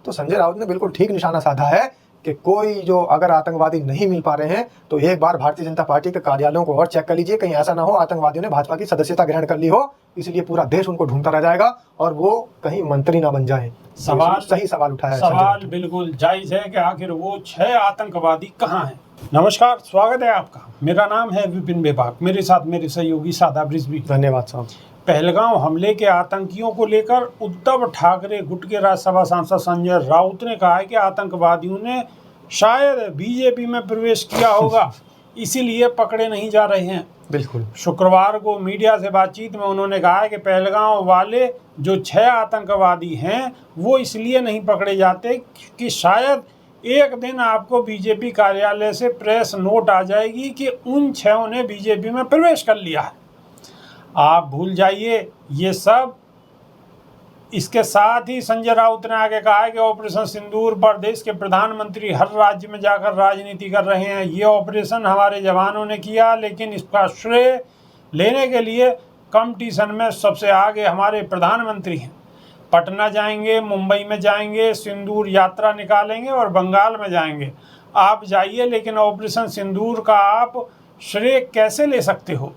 तो संजय राउत ने बिल्कुल ठीक निशाना साधा है कि कोई जो अगर आतंकवादी नहीं मिल पा रहे हैं तो एक बार भारतीय जनता पार्टी के कार्यालयों को और चेक कर लीजिए, कहीं ऐसा ना हो आतंकवादियों ने भाजपा की सदस्यता ग्रहण कर ली हो, इसलिए पूरा देश उनको ढूंढता रह जाएगा और वो कहीं मंत्री ना बन जाए। सही सवाल उठाया है। सवाल बिल्कुल जायज है कि आखिर वो 6 आतंकवादी कहाँ हैं। नमस्कार, स्वागत है आपका। मेरा नाम है विपिन बेबाक, मेरे साथ मेरे सहयोगी शादाब रिजवी। धन्यवाद साहब। पहलगांव हमले के आतंकियों को लेकर उद्धव ठाकरे गुट के राज्यसभा सांसद संजय राउत ने कहा है कि आतंकवादियों ने शायद बीजेपी में प्रवेश किया होगा, इसीलिए पकड़े नहीं जा रहे हैं। बिल्कुल। शुक्रवार को मीडिया से बातचीत में उन्होंने कहा है कि पहलगांव वाले जो 6 आतंकवादी हैं वो इसलिए नहीं पकड़े जाते कि शायद एक दिन आपको बीजेपी कार्यालय से प्रेस नोट आ जाएगी कि उन 6 ने बीजेपी में प्रवेश कर लिया है। आप भूल जाइए ये सब। इसके साथ ही संजय राउत ने आगे कहा है कि ऑपरेशन सिंदूर पर देश के प्रधानमंत्री हर राज्य में जाकर राजनीति कर रहे हैं। ये ऑपरेशन हमारे जवानों ने किया, लेकिन इसका श्रेय लेने के लिए कंपटीशन में सबसे आगे हमारे प्रधानमंत्री हैं। पटना जाएंगे, मुंबई में जाएंगे, सिंदूर यात्रा निकालेंगे और बंगाल में जाएंगे। आप जाइए, लेकिन ऑपरेशन सिंदूर का आप श्रेय कैसे ले सकते हो?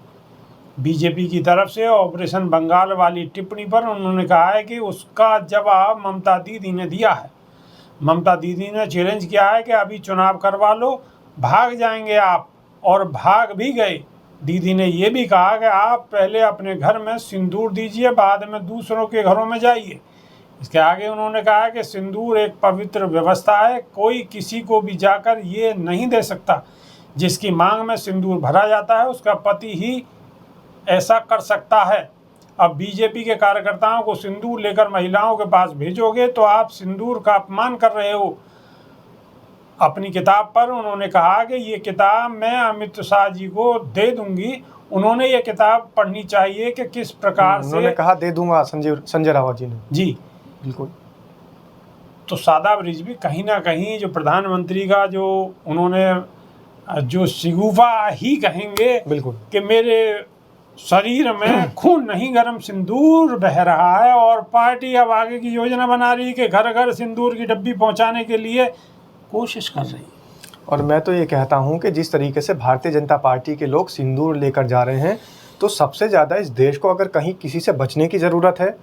बीजेपी की तरफ से ऑपरेशन बंगाल वाली टिप्पणी पर उन्होंने कहा है कि उसका जवाब ममता दीदी ने दिया है। ममता दीदी ने चैलेंज किया है कि अभी चुनाव करवा लो, भाग जाएंगे आप, और भाग भी गए। दीदी ने ये भी कहा कि आप पहले अपने घर में सिंदूर दीजिए, बाद में दूसरों के घरों में जाइए। इसके आगे उन्होंने कहा कि सिंदूर एक पवित्र व्यवस्था है, कोई किसी को भी जाकर ये नहीं दे सकता। जिसकी मांग में सिंदूर भरा जाता है उसका पति ही ऐसा कर सकता है। अब बीजेपी के कार्यकर्ताओं को सिंदूर लेकर महिलाओं के पास भेजोगे तो आप सिंदूर का अपमान कर रहे हो। अपनी किताब पर उन्होंने कहा कि ये किताब मैं अमित शाह जी को दे दूंगी। उन्होंने ये किताब पढ़नी चाहिए कि किस प्रकार से। उन्होंने कहा दे दूंगा संजय रावत जी ने। जी बिल्कुल। तो शादाब रिजवी कहीं ना कहीं जो प्रधानमंत्री का जो उन्होंने जो शिगुफा ही कहेंगे बिल्कुल कि मेरे शरीर में खून नहीं गर्म सिंदूर बह रहा है, और पार्टी अब आगे की योजना बना रही है कि घर घर सिंदूर की डब्बी पहुंचाने के लिए कोशिश कर रही है। और मैं तो ये कहता हूं कि जिस तरीके से भारतीय जनता पार्टी के लोग सिंदूर लेकर जा रहे हैं, तो सबसे ज़्यादा इस देश को अगर कहीं किसी से बचने की ज़रूरत है,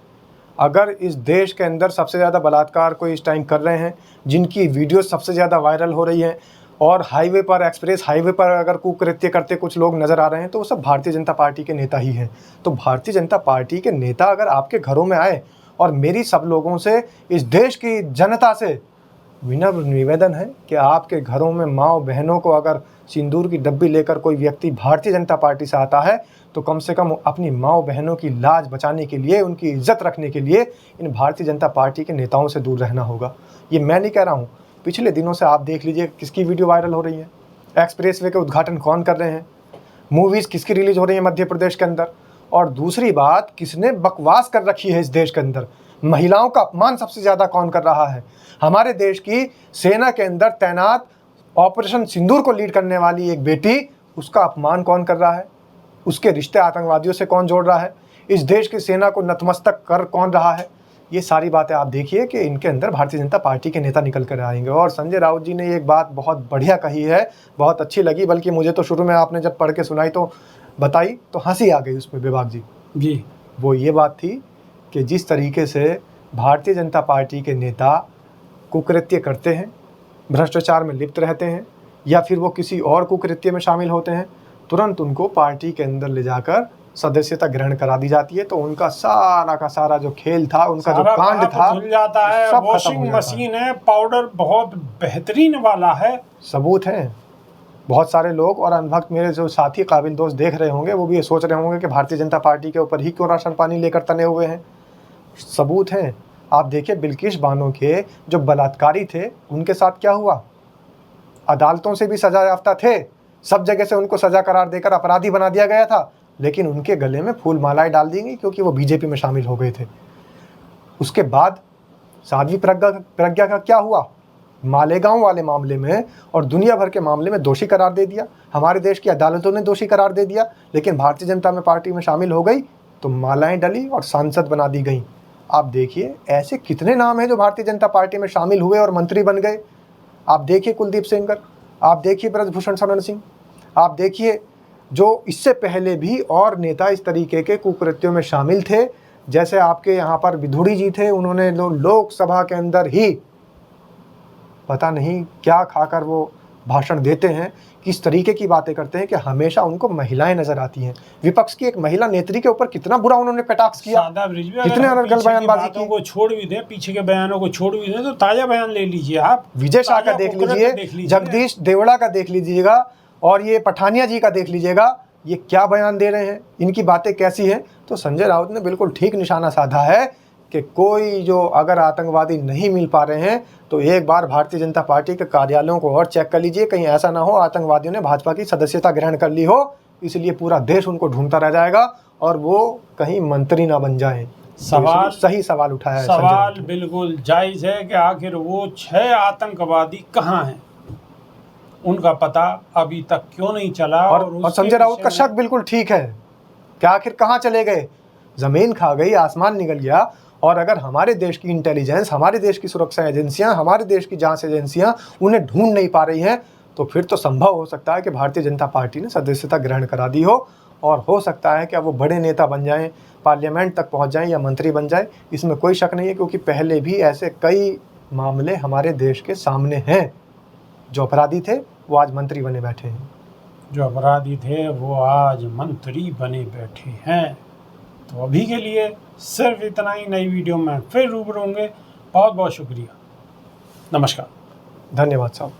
अगर इस देश के अंदर सबसे ज़्यादा बलात्कार कोई इस टाइम कर रहे हैं, जिनकी वीडियो सबसे ज़्यादा वायरल हो रही है, और हाईवे पर, एक्सप्रेस हाईवे पर अगर कुकृत्य करते कुछ लोग नज़र आ रहे हैं, तो वो सब भारतीय जनता पार्टी के नेता ही हैं। तो भारतीय जनता पार्टी के नेता अगर आपके घरों में आए, और मेरी सब लोगों से, इस देश की जनता से विनम्र निवेदन है कि आपके घरों में माँ बहनों को अगर सिंदूर की डब्बी लेकर कोई व्यक्ति भारतीय जनता पार्टी से आता है, तो कम से कम अपनी माँ बहनों की लाज बचाने के लिए, उनकी इज्जत रखने के लिए इन भारतीय जनता पार्टी के नेताओं से दूर रहना होगा। ये मैं नहीं कह रहा हूँ, पिछले दिनों से आप देख लीजिए किसकी वीडियो वायरल हो रही है, एक्सप्रेसवे के उद्घाटन कौन कर रहे हैं, मूवीज़ किसकी रिलीज हो रही है मध्य प्रदेश के अंदर, और दूसरी बात किसने बकवास कर रखी है इस देश के अंदर, महिलाओं का अपमान सबसे ज़्यादा कौन कर रहा है। हमारे देश की सेना के अंदर तैनात ऑपरेशन सिंदूर को लीड करने वाली एक बेटी, उसका अपमान कौन कर रहा है, उसके रिश्ते आतंकवादियों से कौन जोड़ रहा है, इस देश की सेना को नतमस्तक कर कौन रहा है। ये सारी बातें आप देखिए कि इनके अंदर भारतीय जनता पार्टी के नेता निकल कर आएंगे। और संजय राउत जी ने एक बात बहुत बढ़िया कही है, बहुत अच्छी लगी, बल्कि मुझे तो शुरू में आपने जब पढ़ के सुनाई तो बताई तो हंसी आ गई उसमें बेबाक जी। वो ये बात थी कि जिस तरीके से भारतीय जनता पार्टी के नेता कुकृत्य करते हैं, भ्रष्टाचार में लिप्त रहते हैं, या फिर वो किसी और कुकृत्य में शामिल होते हैं, तुरंत उनको पार्टी के अंदर ले जाकर सदस्यता ग्रहण करा दी जाती है। तो उनका सारा का सारा जो खेल था, उनका जो कांड था, धुल जाता है। सब वॉशिंग मशीन है, पाउडर बहुत बेहतरीन वाला है। सबूत है। बहुत सारे लोग और अनभक्त मेरे जो साथी काबिल दोस्त देख रहे होंगे, वो भी ये सोच रहे होंगे कि भारतीय जनता पार्टी के ऊपर ही क्यों राशन पानी लेकर तने हुए हैं। सबूत हैं। आप देखिए बिल्किस बानो के जो बलात्कारी थे, उनके साथ क्या हुआ। अदालतों से भी सजा याफ्ता थे, सब जगह से उनको सजा करार देकर अपराधी बना दिया गया था, लेकिन उनके गले में फूल मालाएं डाल दी गई क्योंकि वो बीजेपी में शामिल हो गए थे। उसके बाद साध्वी प्रज्ञा का क्या हुआ, मालेगांव वाले मामले में और दुनिया भर के मामले में दोषी करार दे दिया। हमारे देश की अदालतों ने दोषी करार दे दिया, लेकिन भारतीय जनता पार्टी में शामिल हो गई तो मालाएं डली और सांसद बना दी गई। आप देखिए ऐसे कितने नाम हैं जो भारतीय जनता पार्टी में शामिल हुए और मंत्री बन गए। आप देखिए कुलदीप सेंगर, आप देखिए ब्रजभूषण शरण सिंह, आप देखिए जो इससे पहले भी और नेता इस तरीके के कुकृत्यों में शामिल थे। जैसे आपके यहाँ पर विधुड़ी जी थे, उन्होंने लोकसभा के अंदर ही पता नहीं क्या खाकर वो भाषण देते हैं, किस तरीके की बातें करते हैं कि हमेशा उनको महिलाएं नजर आती हैं। विपक्ष की एक महिला नेत्री के ऊपर कितना बुरा उन्होंने कटाक्ष किया, कितने अनर्गल बयानबाजी की। को छोड़ भी दें, पीछे के बयानों को छोड़ भी दें, तो ताजा बयान ले लीजिए आप। विजय शाह का देख लीजिए, जगदीश देवड़ा का देख लीजिएगा और ये पठानिया जी का देख लीजिएगा, ये क्या बयान दे रहे हैं, इनकी बातें कैसी हैं। तो संजय राउत ने बिल्कुल ठीक निशाना साधा है कि कोई जो अगर आतंकवादी नहीं मिल पा रहे हैं तो एक बार भारतीय जनता पार्टी के कार्यालयों को और चेक कर लीजिए, कहीं ऐसा ना हो आतंकवादियों ने भाजपा की सदस्यता ग्रहण कर ली हो, इसलिए पूरा देश उनको ढूंढता रह जाएगा और वो कहीं मंत्री ना बन जाए। सवाल सही सवाल उठाया है। सवाल बिल्कुल जायज़ है कि आखिर वो 6 आतंकवादी कहाँ हैं, उनका पता अभी तक क्यों नहीं चला। और संजय राउत का शक बिल्कुल ठीक है कि आखिर कहाँ चले गए, जमीन खा गई, आसमान निकल गया। और अगर हमारे देश की इंटेलिजेंस, हमारे देश की सुरक्षा एजेंसियां, हमारे देश की जांच एजेंसियां उन्हें ढूंढ नहीं पा रही हैं, तो फिर तो संभव हो सकता है कि भारतीय जनता पार्टी ने सदस्यता ग्रहण करा दी हो और हो सकता है कि अब वो बड़े नेता बन जाएं, पार्लियामेंट तक पहुंच जाएं या मंत्री बन जाएं। इसमें कोई शक नहीं है, क्योंकि पहले भी ऐसे कई मामले हमारे देश के सामने हैं। जो अपराधी थे वो आज मंत्री बने बैठे हैं। जो अपराधी थे वो आज मंत्री बने बैठे हैं। तो अभी के लिए सिर्फ इतना ही। नई वीडियो में फिर रूबरू होंगे। बहुत बहुत शुक्रिया। नमस्कार। धन्यवाद साहब।